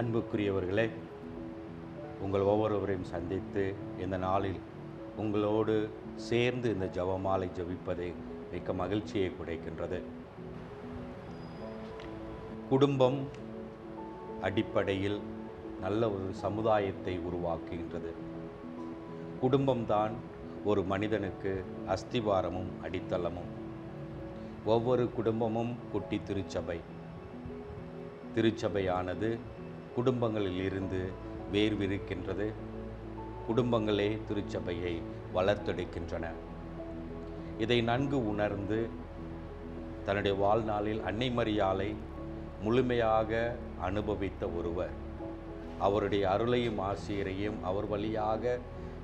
அன்புக்குரியவர்களே, உங்கள் ஒவ்வொருவரையும் சந்தித்து இந்த நாளில் உங்களோடு சேர்ந்து இந்த ஜெபமாலை ஜெபிப்பதை மிக்க மகிழ்ச்சியை கிடைக்கின்றது. குடும்பம் அடிப்படையில் நல்ல ஒரு சமுதாயத்தை உருவாக்குகின்றது. குடும்பம்தான் ஒரு மனிதனுக்கு அஸ்திவாரமும் அடித்தளமும். ஒவ்வொரு குடும்பமும் குட்டி திருச்சபை. திருச்சபையானது குடும்பங்களில் இருந்து வேர்விருக்கின்றது. குடும்பங்களே திருச்சபையை வளர்த்தெடுக்கின்றன. இதை நன்கு உணர்ந்து தன்னுடைய வாழ்நாளில் அன்னை மரியாளை முழுமையாக அனுபவித்த ஒருவர், அவருடைய அருளையும் ஆசிரியரையும் அவர் வழியாக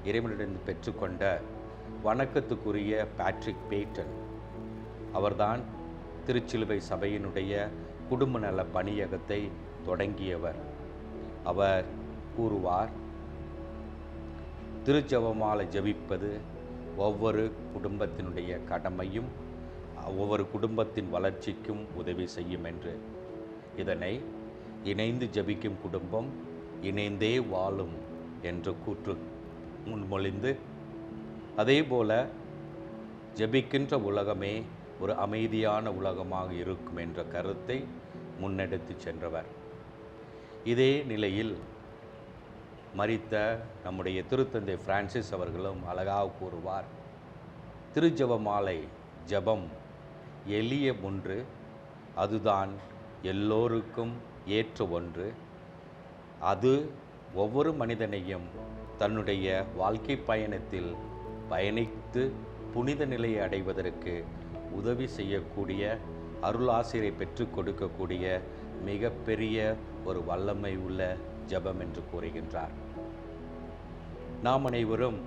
இறைவனிடம் பெற்றுக்கொண்ட வணக்கத்துக்குரிய பேட்ரிக் பேட்டன் அவர்தான் திருச்சிலுவை சபையினுடைய குடும்ப நல பணியகத்தை தொடங்கியவர். அவர் கூறுவார், திருஜெபமாலை ஜெபிப்பது ஒவ்வொரு குடும்பத்தினுடைய கடமையும் ஒவ்வொரு குடும்பத்தின் வளர்ச்சிக்கும் உதவி செய்யும் என்று. இதனை இணைந்து ஜெபிக்கும் குடும்பம் இணைந்தே வாழும் என்ற கூற்று முன்மொழிந்து, அதே போல ஜெபிக்கின்ற உலகமே ஒரு அமைதியான உலகமாக இருக்கும் என்ற கருத்தை முன்னெடுத்து சென்றவர். இதே நிலையில் மரித்த நம்முடைய திருத்தந்தை பிரான்சிஸ் அவர்களும் அழகாக கூறுவார், திருஜெபமாலை ஜெபம் எளிய ஒன்று, அதுதான் எல்லோருக்கும் ஏற்ற ஒன்று. அது ஒவ்வொரு மனிதனையும் தன்னுடைய வாழ்க்கை பயணத்தில் பயணித்து புனித நிலையை அடைவதற்கு உதவி செய்யக்கூடிய, அருளாசிரை பெற்று கொடுக்கக்கூடிய மிகப்பெரிய ஒரு வல்லமை உள்ள ஜெபம் என்று கூறுகின்றார். நாம் அனைவரும்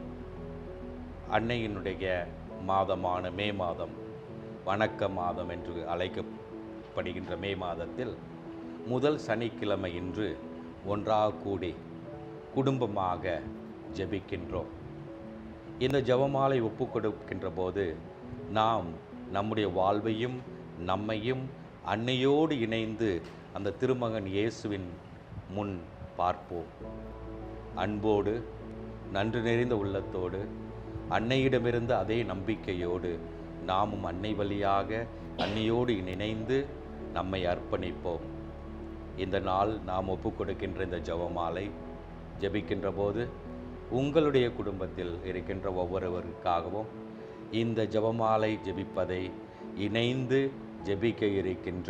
அன்னையினுடைய மாதமான மே மாதம், வணக்க மாதம் என்று அழைக்கப்படுகின்ற மே மாதத்தில் முதல் சனிக்கிழமை இன்று ஒன்றாக கூடி குடும்பமாக ஜெபிக்கின்றோம். இந்த ஜெபமாலை ஒப்பு கொடுக்கின்ற போது நாம் நம்முடைய வாழ்வையும் நம்மையும் அன்னையோடு இணைந்து அந்த திருமகன் இயேசுவின் முன் பார்ப்போம். அன்போடு, நன்று நிறைந்த உள்ளத்தோடு, அன்னையிடமிருந்த அதே நம்பிக்கையோடு நாமும் அன்னை வழியாக அன்னையோடு இணைந்து நம்மை அர்ப்பணிப்போம். இந்த நாள் நாம் ஒப்பு கொடுக்கின்ற இந்த ஜெபமாலை ஜெபிக்கின்ற போது உங்களுடைய குடும்பத்தில் இருக்கின்ற ஒவ்வொருவருக்காகவும் இந்த ஜெபமாலை ஜெபிப்பதை இணைந்து ஜெபிக்க இருக்கின்ற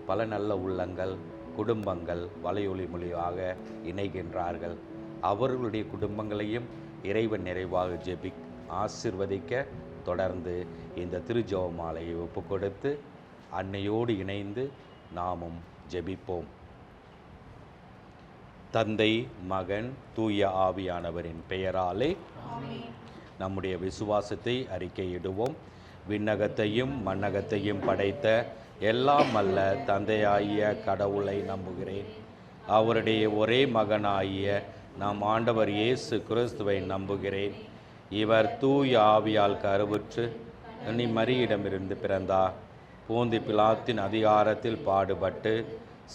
பல நல்ல உள்ளங்கள், குடும்பங்கள் வலையொலி மொழியாக இணைகின்றார்கள். அவர்களுடைய குடும்பங்களையும் இறைவன் நிறைவாக ஆசிர்வதிக்க தொடர்ந்து இந்த திருஜெபமாலையை ஒப்பு கொடுத்து அன்னையோடு இணைந்து நாமும் ஜெபிப்போம். தந்தை, மகன், தூய ஆவியானவரின் பெயராலே நம்முடைய விசுவாசத்தை அறிக்கையிடுவோம். விண்ணகத்தையும் மண்ணகத்தையும் படைத்த எல்லாம் அல்ல தந்தையாகிய கடவுளை நம்புகிறேன். அவருடைய ஒரே மகனாகிய நம் ஆண்டவர் இயேசு கிறிஸ்துவை நம்புகிறேன். இவர் தூய ஆவியால் கருவுற்று கன்னி மரியிடமிருந்து பிறந்தார். பூந்தி பிலாத்தின் அதிகாரத்தில் பாடுபட்டு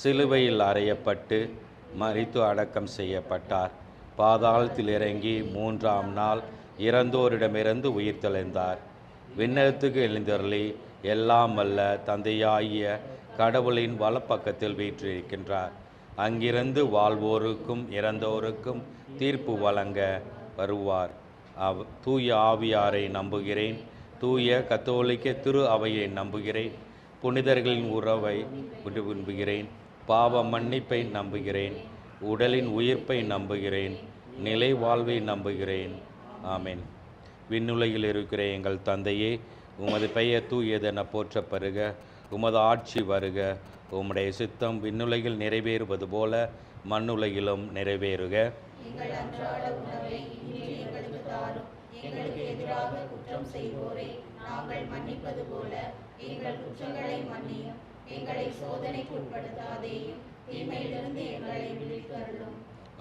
சிலுவையில் அறையப்பட்டு மரித்து அடக்கம் செய்யப்பட்டார். பாதாளத்தில் இறங்கி 3ஆம் நாள் இறந்தோரிடமிருந்து உயிர் தெழுந்தார். விண்ணகத்துக்கு எழுந்தருளி எல்லாம் வல்ல தந்தையாகிய கடவுளின் வலப்பக்கத்தில் வீற்றிருக்கின்றார். அங்கிருந்து வாழ்வோருக்கும் இறந்தோருக்கும் தீர்ப்பு வழங்க வருவார். தூய ஆவியாரை நம்புகிறேன். தூய கத்தோலிக்க திரு அவையை நம்புகிறேன். புனிதர்களின் உறவை விரும்புகிறேன். பாவ மன்னிப்பை நம்புகிறேன். உடலின் உயிர்ப்பை நம்புகிறேன். நிலை வாழ்வை நம்புகிறேன். ஆமென். விண்ணுலகில் இருக்கிற எங்கள் தந்தையே, உமது பெயர் தூயதென போற்ற பெறுக. உமது ஆட்சி வருக. உம்முடைய சித்தம் விண்ணுலகில் நிறைவேறுவது போல மண்ணுலகிலும் நிறைவேறுக. எங்கள் அன்றாட உணவை இன்று எங்களுக்கு தாரும். எங்களுக்கு எதிராக குற்றம் செய்வோரை நாங்கள் மன்னிப்பது போல எங்கள் குற்றங்களை மன்னியும். எங்களை சோதனைக்கு உட்படுத்தாதேயும், தீமையிலிருந்து எங்களை விடுவித்தருளும்.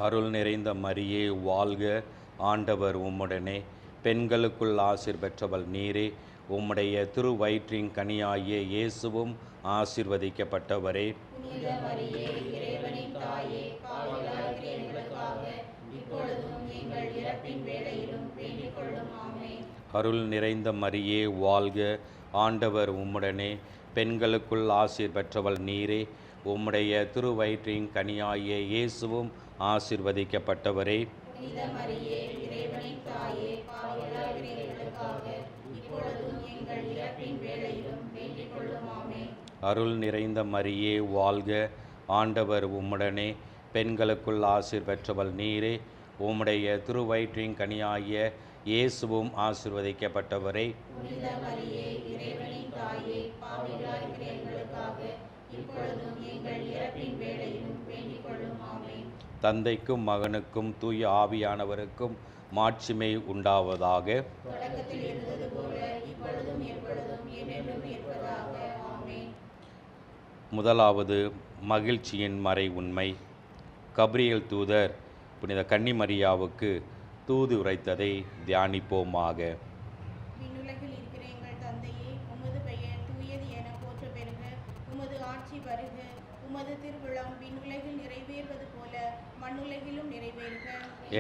அருள் நிறைந்த மரியே வாழ்க, ஆண்டவர் உம்முடனே, பெண்களுக்குள் ஆசீர் பெற்றவள் நீரே. உம்முடைய திருவயிற்றின் கனியாகிய இயேசுவும் ஆசீர்வதிக்கப்பட்டவரே. புனித மரியே, இறைவனின் தாயே, பாவிகளாகிய எங்களுக்காக இப்பொழுதும் எங்கள் இறப்பின் வேளையிலும் வேண்டிக் கொள்ளும். ஆமென். அருள் நிறைந்த மரியே வாழ்க, ஆண்டவர் உம்முடனே, பெண்களுக்குள் ஆசீர் பெற்றவள் நீரே. உம்முடைய திருவயிற்றின் கனியாகிய இயேசுவும் ஆசீர்வதிக்கப்பட்டவரே. புனித மரியே, இறைவனின் தாயே, பாவிகளாகிய எங்களுக்காக இப்பொழுதும் எங்கள் இறப்பின் வேளையிலும் வேண்டிக் கொள்ளும். ஆமென். அருள் நிறைந்த மரியே வாழ்க, ஆண்டவர் உம்முடனே, பெண்களுக்குள் ஆசீர் பெற்றவள் நீரே. உம்முடைய திருவயிற்றின் கனியாகிய இயேசுவும் ஆசீர்வதிக்கப்பட்டவரே. புனித மரியே, இறைவனின் தாயே, பாவிகளாகிய எங்களுக்காக இப்பொழுதும் எங்கள் இறப்பின் வேளையிலும் வேண்டிக் கொள்ளும். ஆமென். தந்தைக்கும் மகனுக்கும் தூய ஆவியானவருக்கும் மாட்சிமை உண்டாவதாக. தொடக்கத்தில் இருந்தது போல இப்பொழுதும் எப்பொழுதும் என்றென்றும் இருப்பதாக. ஆமென். முதலாவது மகிழ்ச்சியின் மறை உண்மை. கப்ரியேல் தூதர் புனித கன்னிமரியாவுக்கு தூது உரைத்ததை தியானிப்போமாக. விண்ணுலகில் இருக்கிற எங்கள் தந்தையே, உமது பெயர் தூயது என போற்ற பெறுக. உமது ஆட்சி வருக. உமது திருவிழம் விண்ணுலகில் நிறைவேறுவது போல மண்ணுலகிலும் நிறைவேறுக.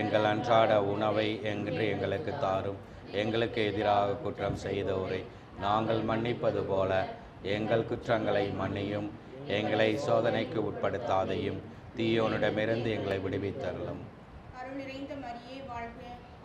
எங்கள் அன்றாட உணவை இன்று எங்களுக்கு தாரும். எங்களுக்கு எதிராக குற்றம் செய்தோரை நாங்கள் மன்னிப்பது போல எங்கள் குற்றங்களை மன்னியும். எங்களை சோதனைக்கு உட்படுத்தாதையும், தீயோனிடமிருந்து எங்களை விடுவித்தருளும். அருள் நிறைந்த மரியே வாழ்க,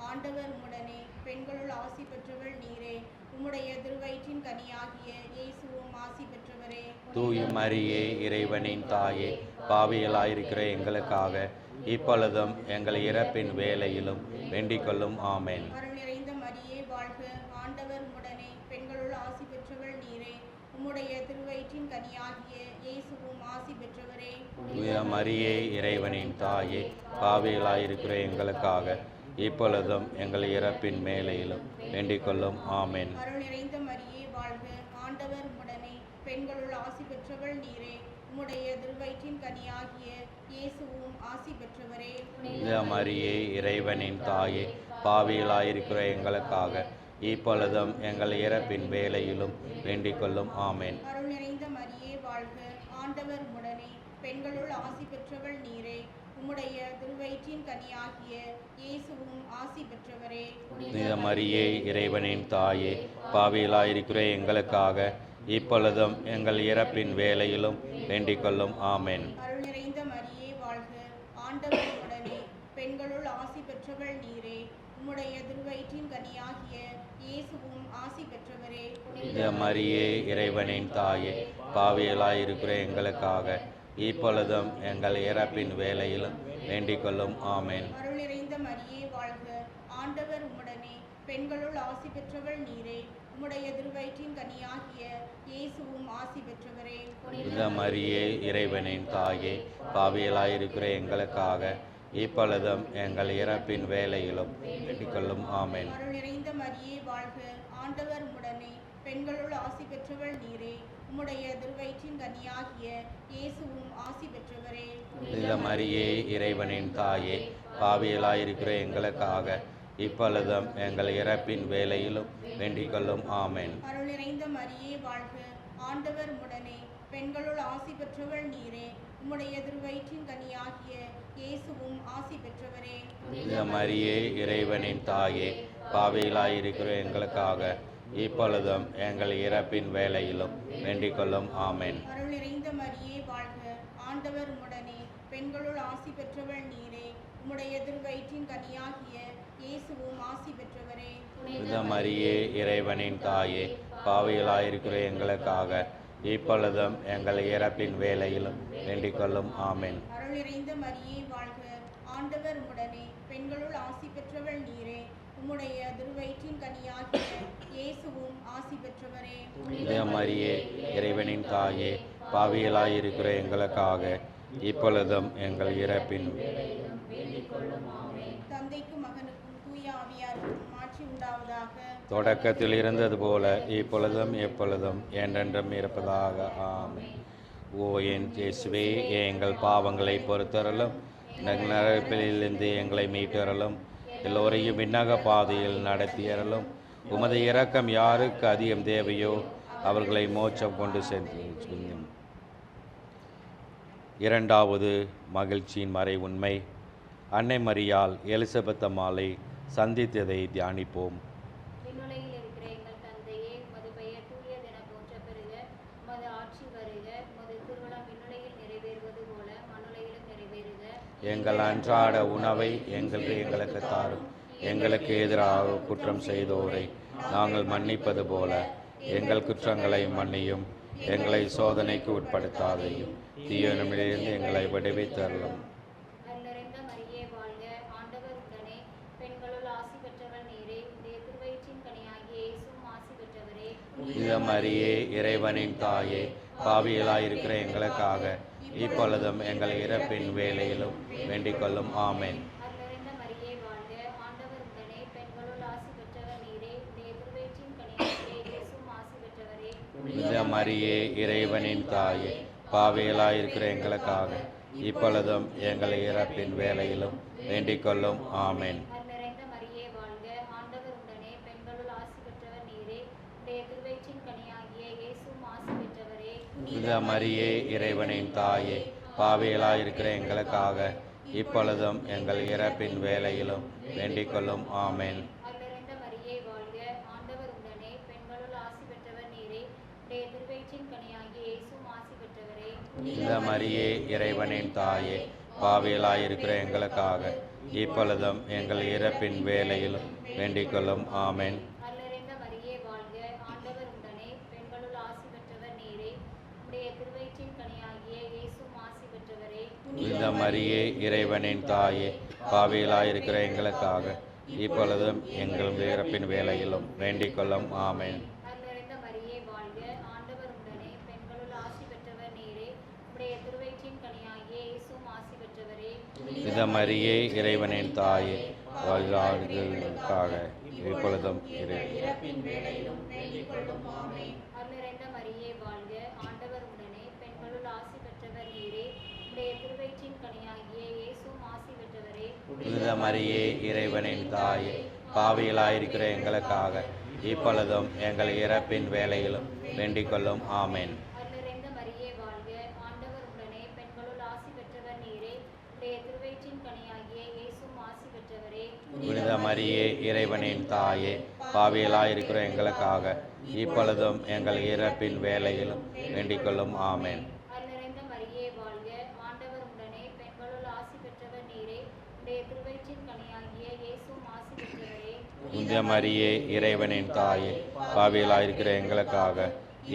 ஆண்டவர் உம்முடனே, பெண்களுள் ஆசி பெற்றவள் நீரே. உம்முடைய திருவயிற்றின் கனியாகிய இயேசுவும் ஆசி பெற்றவரே. தூய மரியே, இறைவனின் தாயே, பாவிகளாயிருக்கிற எங்களுக்காக இப்பொழுதும் எங்கள் இறப்பின் வேளையிலும் வேண்டிக் கொள்ளும். ஆமென். அருள் நிறைந்த மரியே வாழ்க, ஆண்டவர் உம்முடனே, பெண்களுள் ஆசி பெற்றவள் நீரே. உம்முடைய திருவயிற்றின் கனியாகிய இயேசுவும் ஆசி பெற்றவரே. தூய மரியே, இறைவனின் தாயே, பாவிகளாயிருக்கிற எங்களுக்காக இப்பொழுதும் எங்கள் இறப்பின் வேளையிலும் வேண்டிக் கொள்ளும். ஆமென். அருள் நிறைந்த மரியே வாழ்க, ஆண்டவர் உம்முடனே, பெண்களுள் ஆசி பெற்றவள் நீரே. உம்முடைய திருவயிற்றின் கனியாகிய இயேசுவும் ஆசி பெற்றவரே. தூய மரியே, இறைவனின் தாயே, பாவிகளாயிருக்கிற எங்களுக்காக இப்பொழுதும் எங்கள் இறப்பின் வேளையிலும் வேண்டிக் கொள்ளும். ஆமென். அருள் நிறைந்த மரியே வாழ்க, ஆண்டவர் உம்முடனே, பெண்களுள் ஆசி பெற்றவள் நீரே. உம்முடைய திருவயிற்றின் கனியாகிய இயேசுவும் ஆசி பெற்றவரே. புனித மரியே, இறைவனின் தாயே, பாவிகளாயிருக்கிற எங்களுக்காக இப்பொழுதும் எங்கள் இறப்பின் வேளையிலும் வேண்டிக் கொள்ளும். ஆமென். அருள் நிறைந்த மரியே வாழ்க, ஆண்டவர் உம்முடனே, பெண்களுள் ஆசி பெற்றவள் நீரே. உம்முடைய திருவயிற்றின் கனியாகிய இயேசுவும் ஆசி பெற்றவரே. புனித மரியே, இறைவனின் தாயே, பாவிகளாயிருக்கிற எங்களுக்காக இப்பொழுதும் எங்கள் இறப்பின் வேளையிலும் வேண்டிக் கொள்ளும். ஆமென். அருள் நிறைந்த மரியே வாழ்க, ஆண்டவர் உம்முடனே, பெண்களுள் ஆசி பெற்றவள் நீரே. உம்முடைய திருவயிற்றின் கனியாகிய இயேசுவும் ஆசி பெற்றவரே. புனித மரியே, இறைவனின் தாயே, பாவிகளாயிருக்கிற எங்களுக்காக இப்பொழுதும் எங்கள் இறப்பின் வேளையிலும் வேண்டிக் கொள்ளும். ஆமென். அருள் நிறைந்த மரியே வாழ்க, ஆண்டவர் உம்முடனே, பெண்களுள் ஆசி பெற்றவள் நீரே. உம்முடைய திருவயிற்றின் கனியாகிய இயேசுவும் ஆசி பெற்றவரே. புனித மரியே, இறைவனின் தாயே, பாவிகளாயிருக்கிற எங்களுக்காக இப்பொழுதும் எங்கள் இறப்பின் வேளையிலும் வேண்டிக் கொள்ளும். ஆமென். அருள் நிறைந்த மரியே வாழ்க, ஆண்டவர் உம்முடனே, பெண்களுள் ஆசி பெற்றவள் நீரே. உம்முடைய திருவயிற்றின் கனியாகிய இயேசுவும் ஆசி பெற்றவரே. புனித மரியே, இறைவனின் தாயே, பாவிகளாயிருக்கிற எங்களுக்காக இப்பொழுதும் எங்கள் இறப்பின் வேளையிலும் வேண்டிக் கொள்ளும். ஆமென். அருள் நிறைந்த மரியே வாழ்க, ஆண்டவர் உம்முடனே, பெண்களுள் ஆசி பெற்றவள் நீரே. உம்முடைய திருவயிற்றின் கனியாகிய இயேசுவும் ஆசி பெற்றவரே. புனித மரியே, இறைவனின் தாயே, பாவிகளாயிருக்கிற எங்களுக்காக இப்பொழுதும் எங்கள் இறப்பின் வேளையிலும் வேண்டிக் கொள்ளும். ஆமென். அருள் நிறைந்த மரியே வாழ்க, ஆண்டவர் உம்முடனே, பெண்களுள் ஆசி பெற்றவள் நீரே. உம்முடைய திருவயிற்றின் கனியாகிய இயேசுவும் ஆசி பெற்றவரே. புனித மரியே, இறைவனின் தாயே, பாவிகளாயிருக்கிற எங்களுக்காக இப்பொழுதும் எங்கள் இறப்பின் தந்தைக்கும் மகனுக்கும் தூய ஆவியாருக்கும் ஆட்சி உண்டாவதாக. தொடக்கத்தில் இருந்தது போல இப்பொழுதும் எப்பொழுதும் என்றென்றும் இருப்பதாக. ஆமென். ஓ என் இயேசுவே, எங்கள் பாவங்களை பொறுத்தருளும், நரகத்திலிருந்து எங்களை மீட்டருளும், எல்லோரையும் விண்ணக பாதையில் நடத்தியருளும். உமது இரக்கம் யாருக்கு அதிகம் தேவையோ அவர்களை மோட்சம் கொண்டு சென்று இரண்டாவது மகிழ்ச்சியின் மறை உண்மை, அன்னை மரியாள் எலிசபெத் அம்மாளை சந்தித்ததை தியானிப்போம். விண்ணுலகில் இருக்கிற எங்கள் தந்தையே, உமது பெயர் தூயதென போற்ற பெறுக. உமது ஆட்சி வருக. உமது திருவுளம் விண்ணுலகில் நிறைவேறுவது போல மண்ணுலகிலும் நிறைவேறுக. எங்கள் அன்றாட உணவை எங்களுக்கு தாரும். எங்களுக்கு எதிராக குற்றம் செய்தோரை நாங்கள் மன்னிப்பது போல எங்கள் குற்றங்களை மன்னியும். எங்களை சோதனைக்கு உட்படுத்தாதையும் தீயவனிடமிருந்து எங்களை விடுவித்தருளும். அருள் நிறைந்த மரியே வாழ்க. ஆண்டவர் உடனே பெண்களுள் ஆசி பெற்றவர் நீரே. உடைய திருவயிற்றின் கனியாகிய இயேசுவும் ஆசி பெற்றவரே. புனித மரியே, இறைவனின் தாயே, பாவிகளாயிருக்கிற எங்களுக்காக இப்பொழுதும் எங்கள் இறப்பின் வேளையிலும் வேண்டிக் கொள்ளும். ஆமென். அருள் நிறைந்த மரியே வாழ்க. ஆண்டவர் உடனே பெண்களுள் ஆசி பெற்றவர் நீரே. உடைய திருவயிற்றின் கனியாகிய இயேசுவும் ஆசி பெற்றவரே. புனித மரியே, இறைவனின் தாயே, பாவிகளாயிருக்கிற எங்களுக்காக இப்பொழுதும் எங்கள் இறப்பின் வேளையிலும் வேண்டிக் கொள்ளும். ஆமென். அருள் நிறைந்த மரியே வாழ்க. ஆண்டவர் உடனே பெண்களுள் ஆசி பெற்றவர் நீரே. உடைய திருவயிற்றின் கனியாகிய இயேசுவும் ஆசி பெற்றவரே. புனித மரியே, இறைவனின் தாயே, பாவிகளாயிருக்கிற எங்களுக்காக இப்பொழுதும் எங்கள் இறப்பின் வேளையிலும் வேண்டிக் கொள்ளும். ஆமென். அருள் நிறைந்த மரியே வாழ்க. ஆண்டவர் உடனே பெண்களுள் ஆசி பெற்றவர் நீரே. உடைய திருவயிற்றின் கனியாகிய இயேசுவும் ஆசி பெற்றவரே. புனித மரியே, இறைவனின் தாயே, பாவிகளாயிருக்கிற எங்களுக்காக இப்பொழுதும் எங்கள் இறப்பின் வேளையிலும் வேண்டிக் கொள்ளும். ஆமென். அருள் நிறைந்த மரியே வாழ்க. ஆண்டவர் உடனே பெண்களுள் ஆசி பெற்றவர் நீரே. உடைய திருவயிற்றின் கனியாகிய இயேசுவும் ஆசி பெற்றவரே. புனித மரியே, இறைவனின் தாயே, பாவிகளாயிருக்கிற எங்களுக்காக இப்பொழுதும் எங்கள் இறப்பின் வேளையிலும் வேண்டிக் கொள்ளும். ஆமென். அருள் நிறைந்த மரியே வாழ்க. ஆண்டவர் உடனே பெண்களுள் ஆசி பெற்றவர் நீரே. உடைய திருவயிற்றின் கனியாகிய இயேசுவும் ஆசி பெற்றவரே. புனித மரியே, இறைவனின் தாயே, பாவிகளாயிருக்கிறவர்களுக்காக இப்பொழுதும் இறப்பின் வேளையிலும் வேண்டிக் கொள்ளும். ஆமென். அருள் நிறைந்த மரியே வாழ்க. ஆண்டவர் உடனே பெண்களுள் ஆசி பெற்றவர் நீரே. உடைய திருவயிற்றின் கனியாகிய இயேசுவும் ஆசி பெற்றவரே. புனித மரியே, இறைவனின் தாயே, பாவிகளாயிருக்கிற எங்களுக்காக இப்பொழுதும் எங்கள் இறப்பின் வேளையிலும் வேண்டிக் கொள்ளும். ஆமென். அருள் நிறைந்த மரியே வாழ்க. ஆண்டவர் உடனே பெண்களுள் ஆசி பெற்றவர் நீரே. உடைய திருவயிற்றின் கனியாகிய இயேசுவும் ஆசி பெற்றவரே. புனித மரியே, இறைவனின் தாயே, பாவிகளாயிருக்கிற எங்களுக்காக இப்பொழுதும் எங்கள் இறப்பின் வேளையிலும் வேண்டிக் கொள்ளும். ஆமென். அருள் நிறைந்த மரியே வாழ்க. ஆண்டவர் உடனே பெண்களுள் ஆசி பெற்றவர் நீரே. உடைய திருவயிற்றின் கனியாகிய இயேசுவும் ஆசி பெற்றவரே. புனித மரியே, இறைவனின் தாயே, பாவிகளாயிருக்கிற எங்களுக்காக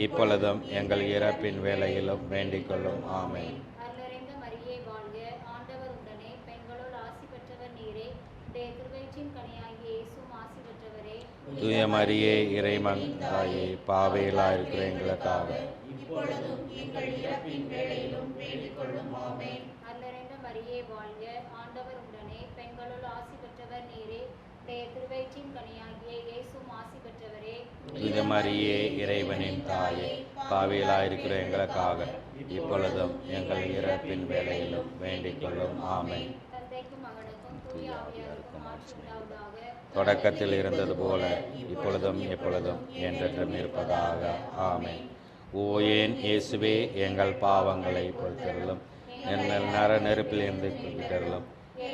இப்பொழுதும் எங்கள் இறப்பின் வேளையிலும் வேண்டிக் கொள்ளும். ஆமென். அருள் நிறைந்த மரியே வாழ்க. ஆண்டவர் உடனே பெண்களுள் ஆசி பெற்றவர் நீரே. உடைய திருவயிற்றின் கனியாகிய இயேசுவும் ஆசி பெற்றவரே. தூய மரியே, இறைவன் தாயே, பாவிகளாயிருக்கிற எங்களுக்காக இப்பொழுதும் எங்கள் இறப்பின் வேளையிலும் வேண்டிக் கொள்ளும். ஆமென். அருள் நிறைந்த மரியே வாழ்க. ஆண்டவர் உடனே பெண்களுள் ஆசி பெற்றவர் நீரே. உடைய திருவயிற்றின் கனியாகிய இயேசுவும் ஆசி பெற்றவரே. புனித மரியே, இறைவனின் தாயே, பாவிகளாயிருக்கிற எங்களுக்காக இப்பொழுதும் எங்கள் இறப்பின் வேளையிலும் வேண்டிக் கொள்ளும். ஆமென். தந்தைக்கும் மகனுக்கும் தூய ஆவியாருக்கும் ஆட்சி உண்டாவதாக. தொடக்கத்தில் இருந்தது போல இப்பொழுதும் எப்பொழுதும் என்றென்றும் இருப்பதாக. ஆமென். ஓ ஏன் இயேசுவே, எங்கள் பாவங்களை பொறுத்தருளும். எங்கள் நெருப்பிலிருந்து விட்டருளும்.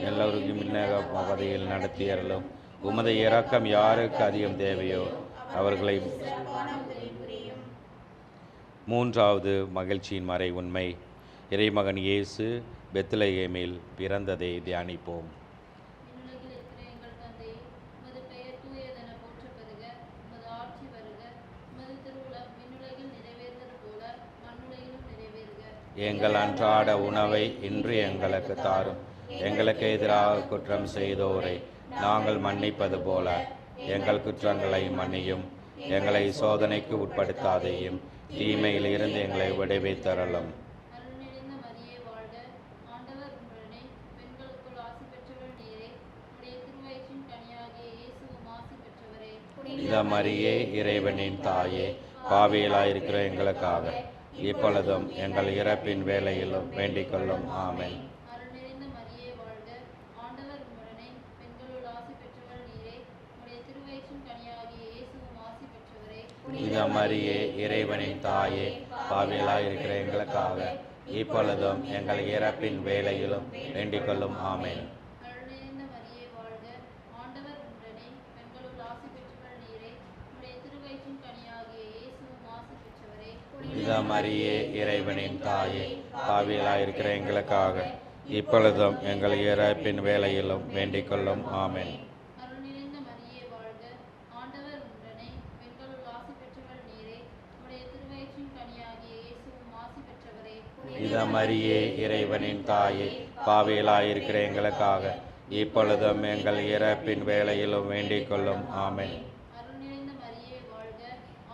எல்லோருக்கும் விண்ணக பகுதியில் நடத்தியருளும். உமது இரக்கம் யாருக்கு அதிகம் தேவையோ அவர்களை. மூன்றாவது மகிழ்ச்சியின் மறை உண்மை, இறைமகன் இயேசு பெத்லகேமில் பிறந்ததை தியானிப்போம். விண்ணுலகில் இருக்கிற எங்கள் தந்தையே, உமது பெயர் தூயதென போற்ற பெறுக. உமது ஆட்சி வருக. உமது திருவுளம் விண்ணுலகில் நிறைவேறுவது போல மண்ணுலகிலும் நிறைவேறுக. எங்கள் அன்றாட உணவை இன்று எங்களுக்கு தாரும். எங்களுக்கு எதிராக குற்றம் செய்தோரை நாங்கள் மன்னிப்பது போல எங்கள் குற்றங்களை மன்னியும். எங்களை சோதனைக்கு உட்படுத்தாதையும் தீமையில் இருந்து எங்களை விடுவித்தருளும். அருள் நிறைந்த மரியே வாழ்க. ஆண்டவர் உடனே பெண்களுக்குள் ஆசி பெற்றவர் நீரே. உடைய திருவயிற்றின் கனியாகிய இயேசுவும் ஆசி பெற்றவரே. புனித மரியே, இறைவனின் தாயே, பாவிகளாயிருக்கிற எங்களுக்காக இப்பொழுதும் எங்கள் இறப்பின் வேளையிலும் வேண்டிக் கொள்ளும். ஆமென். அருள் நிறைந்த மரியே வாழ்க. ஆண்டவர் உடனே பெண்களுள் ஆசி பெற்றவர் நீரே. உடைய திருவயிற்றின் கனியாகிய இயேசுவும் ஆசி பெற்றவரே. புனித மரியே, இறைவனின் தாயே, பாவிகளாயிருக்கிற எங்களுக்காக இப்பொழுதும் எங்கள் இறப்பின் வேளையிலும் வேண்டிக் கொள்ளும். ஆமென். அருள்நிறைந்த மரியே வாழ்க, ஆண்டவர் உடனே பெண்களுள் ஆசி பெற்றவள் நீரே. உம்முடைய திருவயிற்றின் கனியாகிய இயேசுவும் ஆசி பெற்றவரே. புனித மரியே, இறைவனின் தாயே, பாவிகளாயிருக்கிற எங்களுக்காக இப்பொழுதும் எங்கள் இறப்பின் வேளையிலும் வேண்டிக் கொள்ளும். ஆமென். அருள்நிறைந்த மரியே வாழ்க, ஆண்டவர் உடனே பெண்களுள் ஆசி பெற்றவள் நீரே. உம்முடைய திருவயிற்றின் கனியாகிய இயேசுவும் ஆசி பெற்றவரே. புனித மரியே, இறைவனின் தாயே, பாவிகளாயிருக்கிற எங்களுக்காக இப்பொழுதும் எங்கள் இறப்பின் வேளையிலும் வேண்டிக் கொள்ளும். ஆமென். அருள்நிறைந்த மரியே வாழ்க,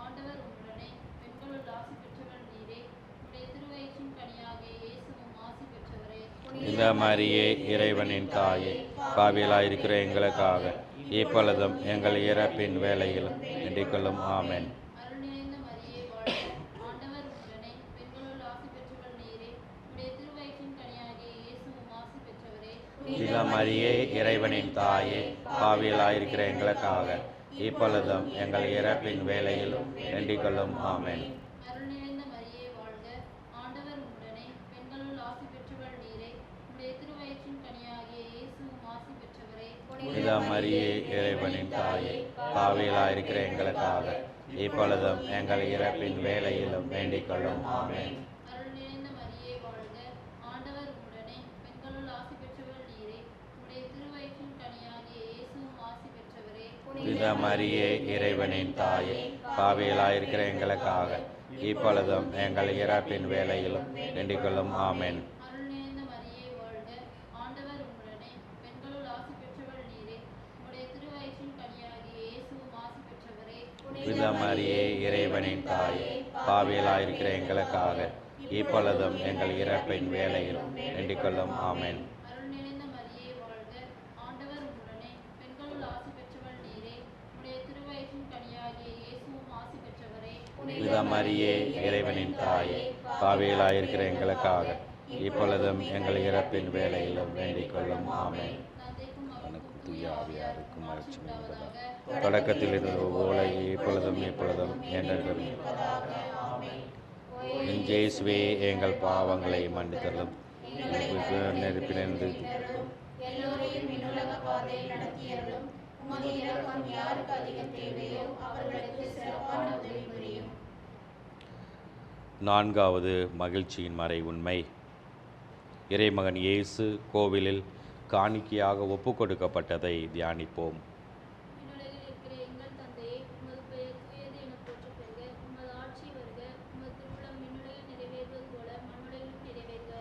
ஆண்டவர் உடனே பெண்களுள் ஆசி பெற்றவள் நீரே. உம்முடைய திருவயிற்றின் கனியாகிய இயேசுவும் ஆசி பெற்றவரே. புனித மரியே, இறைவனின் தாயே, பாவிகளாயிருக்கிற எங்களுக்காக இப்பொழுதும் எங்கள் இறப்பின் வேளையிலும் வேண்டிக் கொள்ளும். ஆமென். அருள்நிறைந்த மரியே வாழ்க, ஆண்டவர் உடனே பெண்களுள் ஆசி பெற்றவள் நீரே. உம்முடைய திருவயிற்றின் கனியாகிய இயேசுவும் ஆசி பெற்றவரே. புனித மரியே, இறைவனின் தாயே, பாவிகளாயிருக்கிற எங்களுக்காக இப்பொழுதும் எங்கள் இறப்பின் வேளையிலும் வேண்டிக் கொள்ளும். ஆமென். அருள்நிறைந்த மரியே வாழ்க, ஆண்டவர் உடனே பெண்களுள் ஆசி பெற்றவள் நீரே. உம்முடைய திருவயிற்றின் கனியாகிய இயேசுவும் ஆசி பெற்றவரே. புனித மரியே, இறைவனின் தாயே, பாவிகளாயிருக்கிற எங்களுக்காக இப்பொழுதும் எங்கள் இறப்பின் வேளையிலும் வேண்டிக் கொள்ளும். ஆமென். அருள்நிறைந்த மரியே வாழ்க, ஆண்டவர் உடனே பெண்களுள் ஆசி பெற்றவள் நீரே. உம்முடைய திருவயிற்றின் கனியாகிய இயேசுவும் ஆசி பெற்றவரே. புனித மரியே, இறைவனின் தாயே, பாவிகளாயிருக்கிற எங்களுக்காக இப்பொழுதும் எங்கள் இறப்பின் வேளையிலும் வேண்டிக் கொள்ளும். ஆமென். அருள்நிறைந்த மரியே வாழ்க, ஆண்டவர் உடனே பெண்களுள் ஆசி பெற்றவள் நீரே. உம்முடைய திருவயிற்றின் கனியாகிய இயேசுவும் ஆசி பெற்றவரே. புனித மரியே, இறைவனின் தாயே, பாவிகளாயிருக்கிற எங்களுக்காக இப்பொழுதும் எங்கள் இறப்பின் வேளையிலும் வேண்டிக் கொள்ளும். ஆமென். அருள்நிறைந்த மரியே வாழ்க, ஆண்டவர் உடனே பெண்களுள் ஆசி பெற்றவள் நீரே. உம்முடைய திருவயிற்றின் கனியாகிய இயேசுவும் ஆசி பெற்றவரே. புனித மரியே, இறைவனின் தாயே, பாவிகளாயிருக்கிற எங்களுக்காக இப்பொழுதும் எங்கள் இறப்பின் வேளையிலும் வேண்டிக் கொள்ளும். ஆமென். தந்தைக்கும் மகனுக்கும் தூய தூய ஆவியாருக்கும் ஆவியாருக்கும் ஆட்சி ஆட்சி உண்டாவதாக. தொடக்கத்தில் இருந்தது போல இப்பொழுதும் எப்பொழுதும் என்றென்றும். என் இயேசுவே, எங்கள் பாவங்களை மன்னித்தருளும். நெருப்பிலிருந்து எல்லோரையும் விண்ணுலக பாதையில் நடத்தியருளும். உமது இரக்கம் யாருக்கு அதிகம் தேவையோ அவர்களுக்கு சிறப்பான உதவி புரியும். நான்காவது மகிழ்ச்சியின் மறை உண்மை. இறைமகன் இயேசு கோவிலில் காணிக்கையாக ஒப்புக் கொடுக்கப்பட்டதை தியானிப்போம். விண்ணுலகில் இருக்கிற எங்கள் தந்தையே, உமது பெயர் தூயது என போற்றப் பெறுக. உமது ஆட்சி வருக. உமது திருவுளம் விண்ணுலகில் நிறைவேறுவது போல மண்ணுலகிலும் நிறைவேறுக.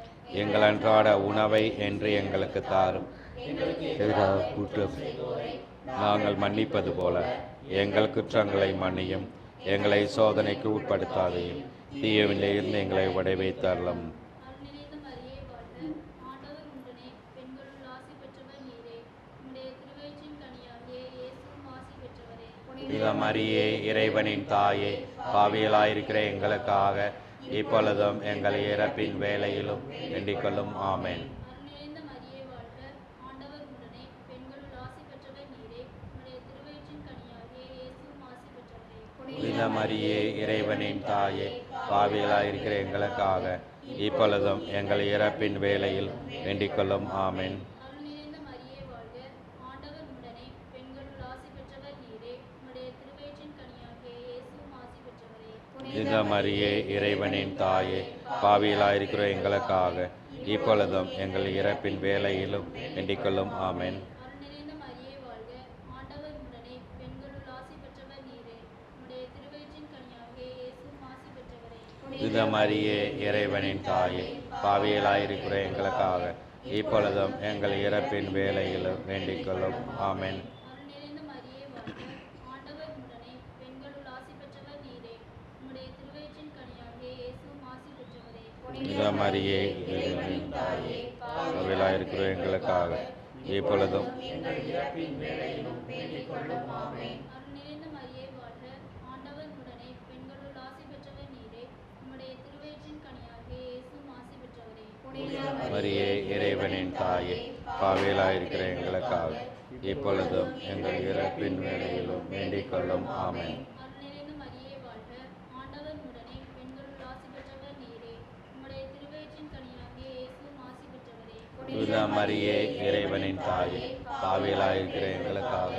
எங்கள் அன்றாட உணவை என்று எங்களுக்கு தாரும். எதிராக குற்றம் நாங்கள் மன்னிப்பது போல எங்கள் குற்றங்களை மன்னியும். எங்களை சோதனைக்கு உட்படுத்தாதையும் தீயவிலிருந்து எங்களை விடைவைத்தருளும். அருள்நிறைந்த மரியே வாழ்க, ஆண்டவர் உடனே பெண்களுள் ஆசி பெற்றவர் நீரே. உம்முடைய திருவயிற்றின் கனியாகிய இயேசுவும் ஆசி பெற்றவரே. புனித மரியே, இறைவனின் தாயே, பாவிகளாயிருக்கிற எங்களுக்காக இப்பொழுதும் எங்கள் இறப்பின் வேளையிலும் வேண்டிக் கொள்ளும். ஆமென். அருள்நிறைந்த மரியே வாழ்க, ஆண்டவர் உடனே பெண்களுள் ஆசி பெற்றவர் நீரே. உம்முடைய திருவயிற்றின் கனியாகிய இயேசுவும் ஆசி பெற்றவரே. புனித மரியே, இறைவனின் தாயே, பாவிகளாயிருக்கிற எங்களுக்காக இப்பொழுதும் எங்கள் இறப்பின் வேளையில் வேண்டிக் கொள்ளும். ஆமென். அருள்நிறைந்த மரியே வாழ்க, ஆண்டவர் உடனே பெண்களுள் ஆசி பெற்றவர் நீரே. உம்முடைய திருவயிற்றின் கனியாகிய இயேசுவும் ஆசி பெற்றவரே. புனித மரியே, இறைவனின் தாயே, பாவிகளாயிருக்கிற எங்களுக்காக இப்பொழுதும் எங்கள் இறப்பின் வேளையிலும் வேண்டிக் கொள்ளும். ஆமென். அருள்நிறைந்த மரியே வாழ்க, ஆண்டவர் உடனே பெண்களுள் ஆசி பெற்றவர் நீரே. உம்முடைய திருவயிற்றின் கனியாகிய இயேசுவும் ஆசி பெற்றவரே. புனித மரியே, இறைவனின் தாயே, பாவிகளாயிருக்கிற எங்களுக்காக இப்பொழுதும் எங்கள் இறப்பின் வேளையிலும் வேண்டிக் கொள்ளும். ஆமென். அருள்நிறைந்த மரியே வாழ்க, ஆண்டவர் உடனே பெண்களுள் ஆசி பெற்றவர் நீரே. உம்முடைய திருவயிற்றின் கனியாகிய இயேசுவும் ஆசி பெற்றவரே. புனித மரியே, இறைவனின் தாயே, பாவிகளாயிருக்கிற எங்களுக்காக இப்பொழுதும் எங்கள் இறப்பின் வேளையிலும் வேண்டிக் கொள்ளும். ஆமென். அருள்நிறைந்த மரியே வாழ்க, ஆண்டவர் உடனே பெண்களுள் ஆசி பெற்றவர் நீரே. உம்முடைய திருவயிற்றின் கனியாகிய இயேசுவும் ஆசி பெற்றவரே. மரியே, இறைவனின் தாயே, பாவிகளாயிருக்கிற எங்களுக்காக இப்பொழுதும் எங்கள் இறப்பின் வேளையிலும் வேண்டிக் கொள்ளும். ஆமென். அருள்நிறைந்த மரியே வாழ்க, ஆண்டவர் உடனே பெண்களுள் ஆசி பெற்றவர் நீரே. உம்முடைய திருவயிற்றின் புனித மரியே இறைவனின் தாயே, பாவிகளாயிருக்கிற எங்களுக்காக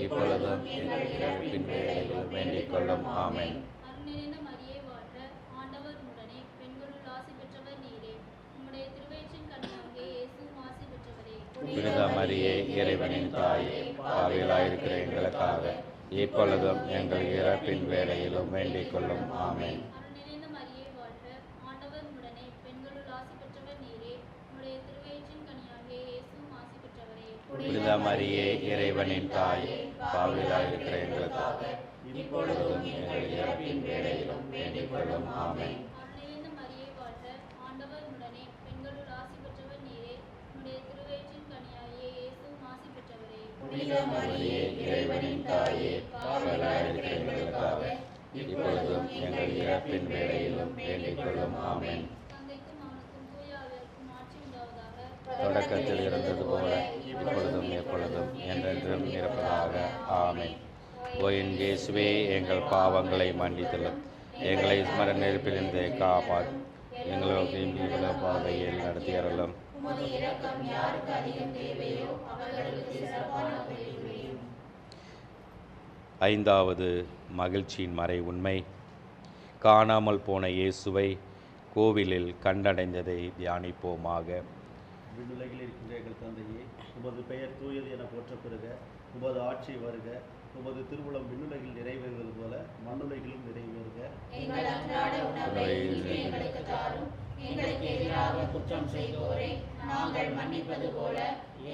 இப்பொழுதும் எங்கள் இறப்பின் வேளையிலும் வேண்டிக் கொள்ளும். ஆமென். அருள்நிறைந்த மரியே வாழ்க, ஆண்டவர் உடனே பெண்களுள் ஆசி பெற்றவர் நீரே. உம்முடைய திருவயிற்றின் கனியாகிய இயேசுவும் ஆசி பெற்றவரே. புனித மரியே இறைவனின் தாயே, பாவிகளாயிருக்கிற எங்களுக்காக இப்பொழுதும் எங்கள் இறப்பின் வேளையிலும் வேண்டிக் கொள்ளும். ஆமென். அருள்நிறைந்த மரியே வாழ்க, ஆண்டவர் உடனே பெண்களுள் ஆசி பெற்றவர் நீரே. உம்முடைய திருவயிற்றின் கனியாகிய இயேசுவும் ஆசி பெற்றவரே. புனித மரியே இறைவனின் தாயே, பாவிகளாயிருக்கிற எங்களுக்காக இப்பொழுதும் எங்கள் இறப்பின் வேளையிலும் வேண்டிக் கொள்ளும். ஆமென். அருள்நிறைந்த மரியே வாழ்க, ஆண்டவர் உடனே பெண்களுள் ஆசி பெற்றவர் நீரே. உம்முடைய திருவயிற்றின் கனியாகிய இயேசுவும் ஆசி பெற்றவரே. புனித மரியே இறைவனின் தாயே, பாவிகளாயிருக்கிற எங்களுக்காக இப்பொழுதும் எங்கள் இறப்பின் வேளையிலும் வேண்டிக் கொள்ளும். ஆமென். தந்தைக்கும் மகனுக்கும் தூய ஆவியாருக்கும் ஆட்சி உண்டாவதாக. தொடக்கத்தில் இருந்தது போல இப்பொழுதும் எப்பொழுதும் என்றென்றும் இருப்பதாக. ஆமென். ஓ என் இயேசுவே, எங்கள் பாவங்களை மன்னித்தலும், எங்களை மர நெருப்பிலிருந்து காப்பாற்று, எங்களோட பாதையில் நடத்தியறலும். உமது இரக்கம் யாருக்கு அதிகம் தேவையோ அவர்களுக்கு சிறப்பான உதவி புரியும். ஐந்தாவது மகிழ்ச்சியின் மறை உண்மை. காணாமல் போன இயேசுவை கோவிலில் கண்டடைந்ததை தியானிப்போமாக. விண்ணுலகில் இருக்கின்ற எங்கள் தந்தையே, உமது பெயர் தூயது என போற்றப் பெறுக. உமது ஆட்சி வருக. உமது திருவுளம் விண்ணுலகில் நிறைவேறுவது போல மண்ணுலகிலும் நிறைவேறுக. எங்கள் அன்றாட உணவை இன்று எங்களுக்கு தாரும். எங்களுக்கு எதிராக குற்றம் செய்தோரை நாங்கள் மன்னிப்பது போல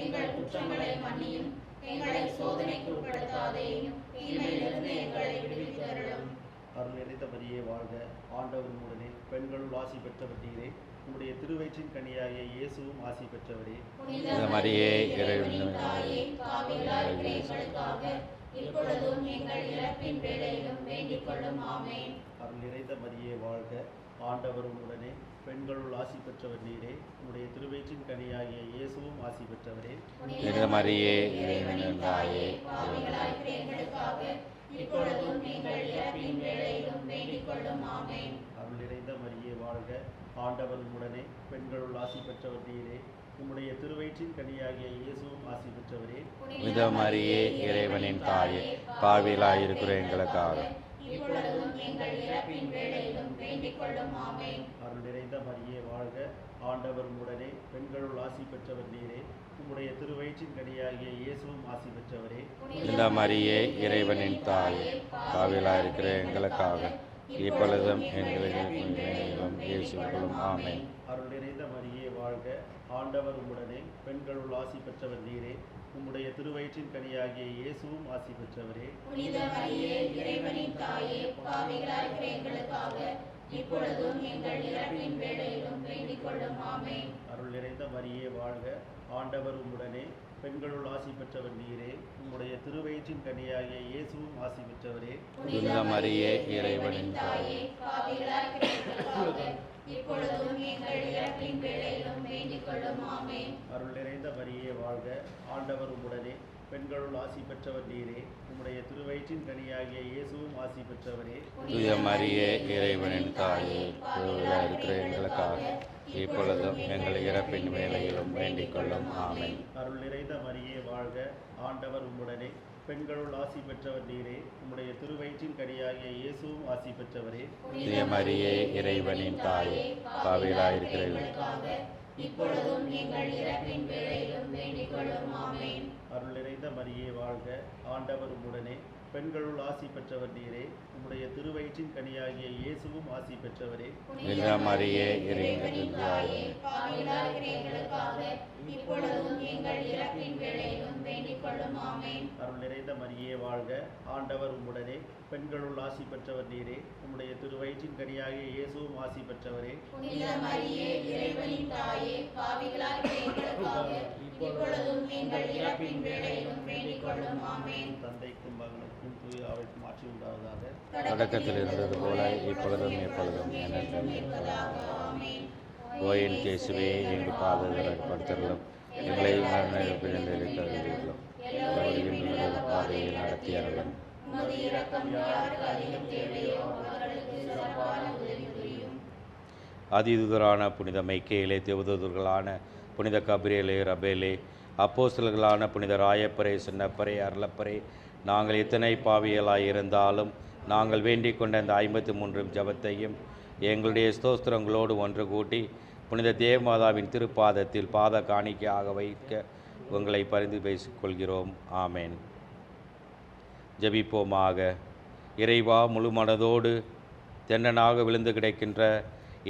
எங்கள் குற்றங்களை மன்னியும். எங்களை சோதனைக்கு உட்படுத்தாதேயும், தீமையிலிருந்து எங்களை விடுவித்தருளும். அருள் நிறைந்த மரியே வாழ்க, ஆண்டவர் உம்முடனே, பெண்களுள் ஆசி பெற்றவர் நீரே. உம்முடைய திருவயிற்றின் கனியாகிய இயேசுவும் ஆசி பெற்றவரே. புனித மரியே இறைவனின் தாயே, பாவிகளாயிருக்கிற எங்களுக்காக இப்பொழுதும் எங்கள் இறப்பின் வேளையிலும் வேண்டிக் கொள்ளும். ஆமென். அருள் நிறைந்த மரியே வாழ்க, ஆண்டவர் உம்முடனே, பெண்களுள் ஆசி பெற்றவர் நீரே. உம்முடைய திருவயிற்றின் கனியாகிய இயேசுவும் ஆசி பெற்றவரே. புனித மரியே இறைவனின் தாயே, பாவிகளாயிருக்கிற எங்களுக்காக இப்பொழுதும் எங்கள் இறப்பின் வேளையிலும் வேண்டிக் கொள்ளும். ஆமென். அருள் நிறைந்த மரியே வாழ்க, ஆண்டவர் உம்முடனே, பெண்களுள் ஆசி பெற்றவர் நீரே. உம்முடைய திருவயிற்றின் கனியாகிய இயேசுவும் ஆசி பெற்றவரே. புனித மரியே இறைவனின் தாயே, பாவிகளாயிருக்கிற எங்களுக்காக இப்பொழுதும் எங்கள் இறப்பின் வேளையிலும் வேண்டிக் கொள்ளும். ஆமென். அருள் நிறைந்த மரியே வாழ்க, ஆண்டவர் உம்முடனே, பெண்களுள் ஆசி பெற்றவர் நீரே. உம்முடைய திருவயிற்றின் கனியாகிய இயேசுவும் ஆசி பெற்றவரே. புனித மரியே இறைவனின் தாயே, பாவிகளாயிருக்கிற எங்களுக்காக இப்பொழுதும் எங்கள் இறப்பின் வேளையிலும் வேண்டிக் கொள்ளும். ஆமென். அருள் நிறைந்த மரியே வாழ்க, ஆண்டவர் உம்முடனே, பெண்களுள் ஆசி பெற்றவர் நீரே. உம்முடைய திருவயிற்றின் கனியாகிய இயேசுவும் ஆசி பெற்றவரே. புனித மரியே இறைவனின் தாயே, பாவிகளாயிருக்கிற எங்களுக்காக இப்பொழுதும் எங்கள் இறப்பின் வேளையிலும் வேண்டிக் கொள்ளும். ஆமென். அருள் நிறைந்த மரியே வாழ்க, ஆண்டவர் உம்முடனே, பெண்களுள் ஆசி பெற்றவர் நீரே. உம்முடைய திருவயிற்றின் கனியாகிய இயேசுவும் ஆசி பெற்றவரே. புனித மரியே இறைவனின் தாயே, பாவிகளாயிருக்கிற எங்களுக்காக இப்பொழுதும் எங்கள் இறப்பின் வேளையிலும் வேண்டிக் கொள்ளும். ஆமென். அருள் நிறைந்த மரியே வாழ்க, ஆண்டவர் உம்முடனே, பெண்களுள் ஆசி பெற்றவர் நீரே. உம்முடைய திருவயிற்றின் கனியாகிய இயேசுவும் ஆசி பெற்றவரே. புனித மரியே இறைவனின் தாயே, பாவிகளாயிருக்கிற எங்களுக்காக இப்பொழுதும் எங்கள் இறப்பின் வேளையிலும் வேண்டிக் கொள்ளும். ஆமென். அருள் நிறைந்த மரியே வாழ்க, ஆண்டவர் உம்முடனே, பெண்களுள் ஆசி பெற்றவர் நீரே. உம்முடைய திருவயிற்றின் கனியாகிய இயேசுவும் ஆசி பெற்றவரே. புனித மரியே இறைவனின் தாயே, பாவிகளாயிருக்கிற எங்களுக்காக இப்பொழுதும் எங்கள் இறப்பின் வேளையிலும் வேண்டிக் கொள்ளும். ஆமென். அருள் நிறைந்த மரியே வாழ்க, ஆண்டவர் உம்முடனே, பெண்களுள் ஆசி பெற்றவர் நீரே. உம்முடைய திருவயிற்றின் கனியாகிய இயேசுவும் ஆசி பெற்றவரே. புனித மரியே இறைவனின் தாயே, பாவிகளாயிருக்கிற எங்களுக்காக இப்பொழுதும் எங்கள் இறப்பின் வேளையிலும் வேண்டிக் கொள்ளும். ஆமென். அருள் நிறைந்த மரியே வாழ்க, ஆண்டவர் உம்முடனே, பெண்களுள் ஆசி பெற்றவர் நீரே. உம்முடைய திருவயிற்றின் கனியாகிய இயேசுவும் ஆசி பெற்றவரே. புனித மரியே இறைவனின் தாயே, பாவிகளாயிருக்கிற எங்களுக்காக இப்பொழுதும் எங்கள் இறப்பின் வேளையிலும் வேண்டிக் கொள்ளும். ஆமென். தந்தைக்கும் மகனுக்கும் தூய ஆவிக்கும் ஆட்சி உண்டாவதாக. தொடக்கத்தில் இருந்தது போல இப்பொழுதும் எப்பொழுதும் என்றென்றும் இருப்பதாக. ஆமென். ஓ என் இயேசுவே, எங்கள் பாதங்களை படுத்தலும், எங்களை மரணப்பிழந்திருக்கிறீர்களும் எல்லோரையும் பாதையில் நடத்தியறலும். உமது இரக்கம் யாருக்கு அதிகம் தேவையோ அவர்களுக்கு சிறப்பான உதவி புரியும். அதிதுதரான புனித மைக்கேலே, தேவதூதர்களான புனித கபிரியலே, ரபேலே, அப்போஸ்தலர்களான புனித ராயப்பரே, சின்னப்பரே, அருளப்பரே, நாங்கள் எத்தனை பாவியலாய் இருந்தாலும் நாங்கள் வேண்டிக் கொண்ட இந்த 53 ஜபத்தையும் எங்களுடைய ஸ்தோத்திரங்களோடு ஒன்று கூட்டி புனித தேவமாதாவின் திருப்பாதத்தில் பாத காணிக்கையாக வைக்க உங்களை பரிந்து பேசிக்கொள்கிறோம். ஆமேன். ஜெபிப்போமாக. இறைவா, முழு மனதோடு தென்னனாக விழுந்து கிடக்கின்ற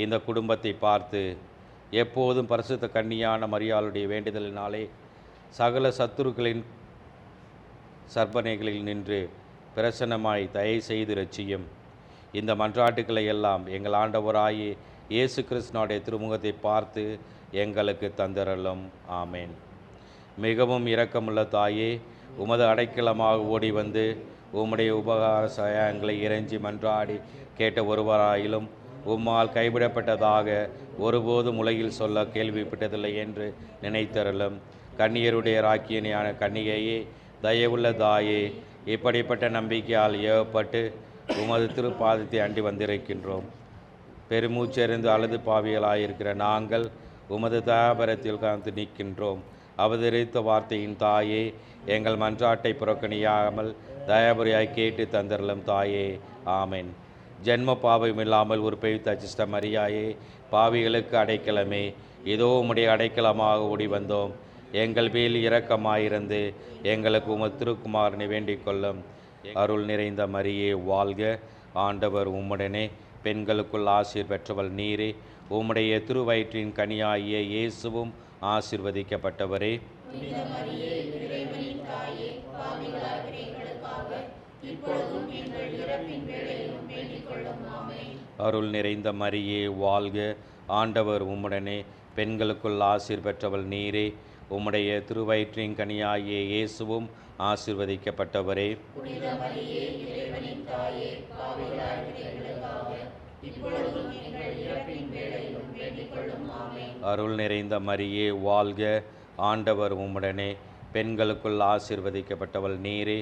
இந்த குடும்பத்தை பார்த்து எப்போதும் பரிசுத்த கன்னியான மரியாளுடைய வேண்டுதலினாலே சகல சத்துருக்களின் சர்ப்பனைகளில் நின்று பிரசன்னமாய் தயை செய்து இரட்சியும். இந்த மன்றாட்டுக்களை எல்லாம் எங்கள் ஆண்டவராகிய இயேசு கிறிஸ்துவினுடைய திருமுகத்தை பார்த்து எங்களுக்கு தந்தரலும். ஆமேன். மிகவும் இரக்கமுள்ள தாயே, உமது அடைக்கலமாக ஓடி வந்து உம்முடைய உபகார சகாயங்களை இறைஞ்சி மன்றாடி கேட்ட ஒருவராயிலும் உம்மால் கைவிடப்பட்டதாக ஒருபோதும் உலகில் சொல்ல கேள்விப்பட்டதில்லை என்று நினைத்தரலும். கன்னியருடைய ராக்கியனியான கன்னிகையே, தயவுள்ள தாயே, இப்படிப்பட்ட நம்பிக்கையால் ஏவப்பட்டு உமது திருப்பாதத்தை அண்டி வந்திருக்கின்றோம். பெருமூச்செறிந்து அழுது பாவியலாயிருக்கிற நாங்கள் உமது தாபரத்தில் காத்து நிற்கின்றோம். அவதரித்த வார்த்தையின் தாயே, எங்கள் மன்றாட்டை புறக்கணியாமல் தயாபுரியாய் கேட்டு தந்தரலும் தாயே. ஆமென். ஜென்ம பாவம் இல்லாமல் ஒரு பெய்த அச்சிஷ்ட மரியாயே, பாவிகளுக்கு அடைக்கலமே, இதோ உம்முடைய அடைக்கலமாக ஓடி வந்தோம். எங்கள் மேல் இரக்கமாயிருந்து எங்களுக்கு உமது திருக்குமாரனை வேண்டிக் கொள்ளும். அருள் நிறைந்த மரியே வாழ்க, ஆண்டவர் உம்முடனே, பெண்களுக்குள் ஆசீர் பெற்றவள் நீரே, உம்முடைய திருவயிற்றின் கனியாகிய இயேசுவும் ஆசீர்வதிக்கப்பட்டவரே. அருள் நிறைந்த மரியே வாழ்க, ஆண்டவர் உம்முடனே, பெண்களுக்குள் ஆசீர் பெற்றவள் நீரே, உம்முடைய திருவயிற்றின் கனியாகிய இயேசுவும் ஆசீர்வதிக்கப்பட்டவரே. அருள் நிறைந்த மரியே வாழ்க, ஆண்டவர் உம்முடனே, பெண்களுக்குள் ஆசீர்வதிக்கப்பட்டவள் நீரே,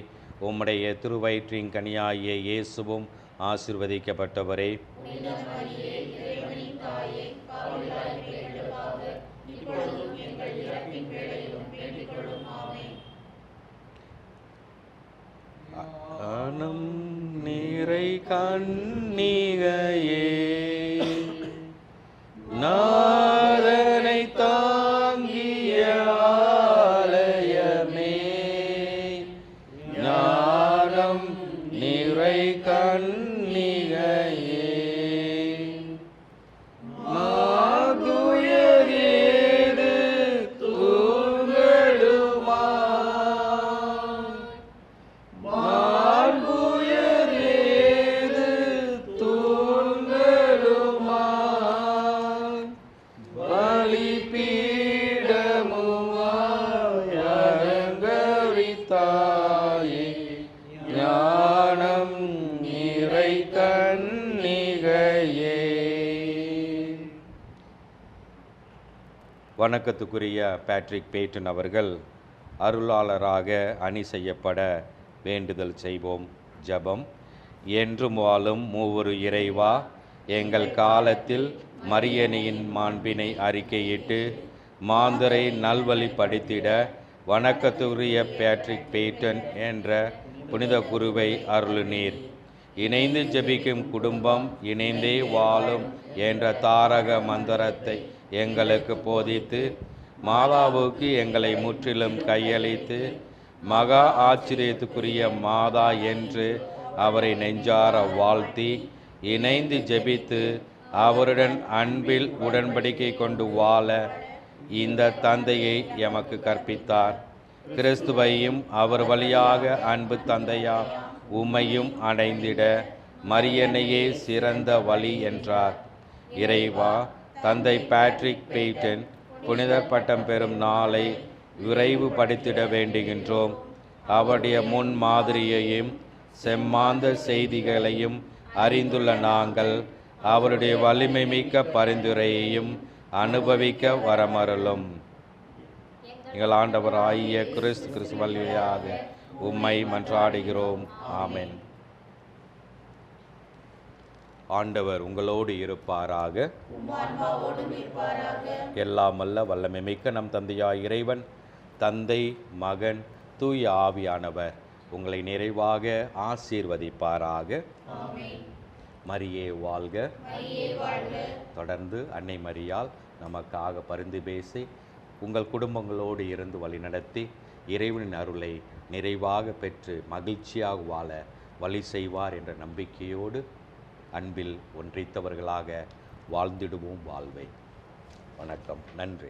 உம்முடைய திருவயிற்றின் கனியாகிய இயேசுவும் ஆசீர்வதிக்கப்பட்டவரே. அனம் நீரை கன்னிகையே, நாதனை தாங்கிய ஆலயமே, ஞானம் நீரை கன்னிகையே, மாதுயரேது தூங்களுமா, மார்குயரேது தூங்களுமா, பலிபீடமுமாய் அலங்கரித்தாயே, ஞானம் நிறை கன்னிகையே. வணக்கத்துக்குரிய பேட்ரிக் பேட்டன் அவர்கள் அருளாளராக அணி செய்யப்பட வேண்டுதல் செய்வோம். ஜெபம். என்றும் வாழும் மூவொரு இறைவா, எங்கள் காலத்தில் மரியணையின் மாண்பினை அறிக்கையிட்டு மாந்தரை நல்வழிப்படுத்திட வணக்கத்துக்குரிய பேட்ரிக் பேட்டன் என்ற புனித குருவை அருளுநீர். இணைந்து ஜெபிக்கும் குடும்பம் இணைந்தே வாழும் என்ற தாரக மந்திரத்தை எங்களுக்கு போதித்து மாதாவுக்கு எங்களை முற்றிலும் கையளித்து மகா ஆச்சரியத்துக்குரிய மாதா என்று அவரை நெஞ்சார வாழ்த்தி இணைந்து ஜெபித்து அவருடன் அன்பில் உடன்படிக்கை கொண்டு வாழ இந்த தந்தையை எமக்கு கற்பித்தார். கிறிஸ்துவையும் அவர் வழியாக அன்பு தந்தையா உம்மையும் அடைந்திட மரியன்னையே சிறந்த வழி என்றார். இறைவா, தந்தை பேட்ரிக் பேட்டன் புனிதர் பட்டம் பெறும் நாளை விரைவுபடுத்திட வேண்டுகின்றோம். அவருடைய முன் மாதிரியையும் செம்மாந்த செய்திகளையும் அறிந்துள்ள நாங்கள் அவருடைய வலிமை மிக்க பரிந்துரையையும் அனுபவிக்க வரமருளும். எங்கள் ஆண்டவர் ஆகிய கிறிஸ்து வழியாக உம்மை மன்றாடுகிறோம். ஆமென். ஆண்டவர் உங்களோடு இருப்பாராக. ஆன்மாவோடும் இருப்பாராக. எல்லாம் வல்ல வல்லமை மிக்க நம் தந்தையாய் இறைவன், தந்தை, மகன், தூய ஆவியானவர் உங்களை நிறைவாக ஆசீர்வதிப்பாராக. ஆமென். மரியே வாழ்க. மரியே வாழ்க. தொடர்ந்து அன்னை மரியால் நமக்காக பரிந்து பேசி உங்கள் குடும்பங்களோடு இருந்து வழிநடத்தி இறைவனின் அருளை நிறைவாக பெற்று மகிழ்ச்சியாக வாழ வழி செய்வார் என்ற நம்பிக்கையோடு அன்பில் ஒன்றித்தவர்களாக வாழ்ந்திடுவோம் வாழ்வை. வணக்கம். நன்றி.